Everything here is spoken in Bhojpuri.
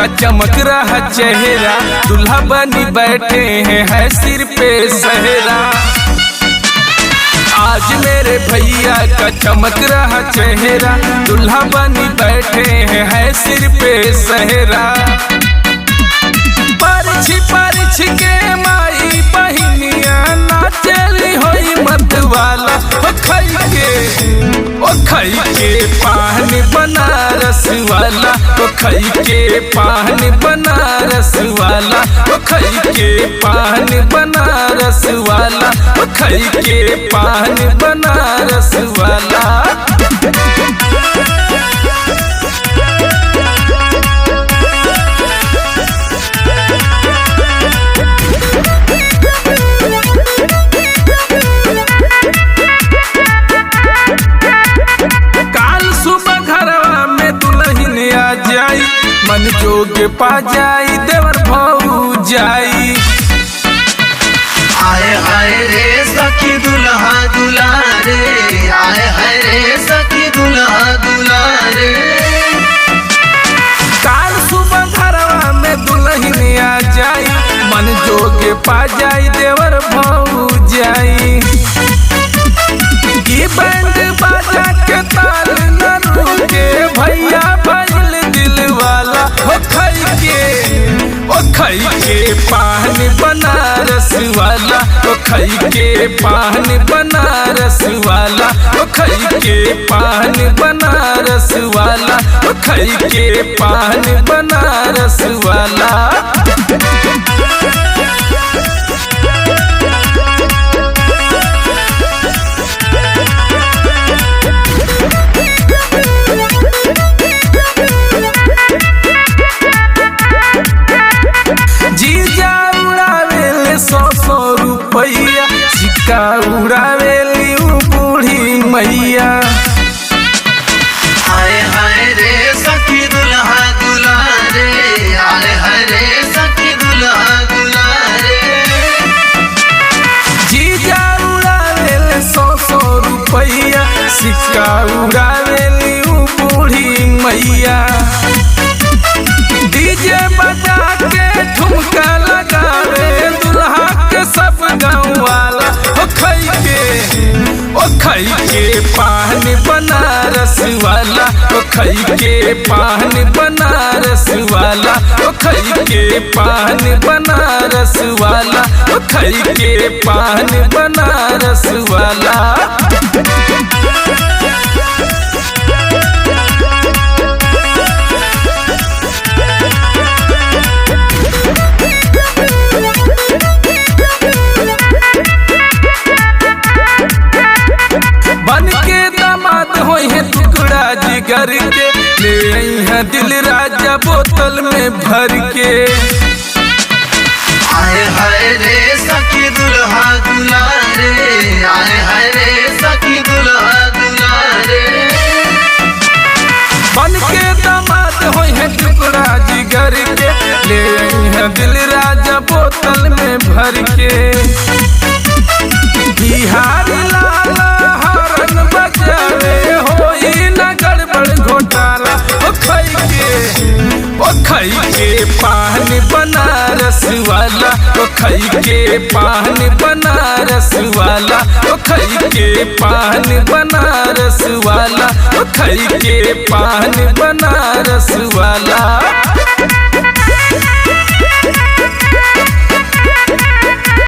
का चमक रहा चेहरा, दूल्हा बनी बैठे हैं है सिर पे सहरा। आज मेरे भैया का चमक रहा चेहरा, दूल्हा बनी बैठे हैं है सिर पे सहरा। परछी परछी के माई बहिनिया नाचली होई मत वाला, ओ खई के पान बनारस वाला, ओ खई के पान बनारस वाला, ओ खई के पान बनारस वाला, ओ खई के पान बनारस वाला। मन जोग पा जाई देवर भाऊ जाई। आए हाय रे सखी दुल्हा दुलारे, आए हाय रे सखी दुल्हा दुलारे। काल सुबह घरवा में दुल्हन आ जाई, मन जोग पा जाई देवर भाऊ जाई। की बैंड बाजा के ताल न रुके, भैया भइल दिल वाला। ओ खई के पान बनारस वाला, ओ खई के पान बनारस वाला, ओ खई के पान बनारस वाला, ओ खई के पान बनारस वाला। रुपैया सिक्का उड़ावेली बूढ़ी मैया। आए हाय रे सखी दुल्हा दुलारे, आए हाय रे सखी दुल्हा दुलारे। जीजा उड़ावेले 100 रुपैया, सिक्का उड़ावेली बूढ़ी मैया। डीजे बजा के ठुमका लगावे दुल्हा के सब गाँव वाला। ओ खई के पान बनारस वाला, ओ खई के पान बनारस वाला, ओ खई के पान बनारस वाला, ओ खई के पान बनारस वाला। बन के दामाद होई है टुकड़ा जिगर के, ले आई है दिल राजा बोतल में भर के। आए हाय रे सखी दुल्हा दुलारे, आए हाय रे सखी दुल्हा दुलारे। बन के दामाद होई है टुकड़ा जिगर के, ले आई है दिल राजा बोतल में भर के। बिहारी लाला हरन बजावे होई न गड़बड़ घोटाला। ओ खई के पान बनारस वाला, ओ खई के पान बनारस वाला, ओ खई के पान बनारस वाला, ओ खई के पान बनारस वाला।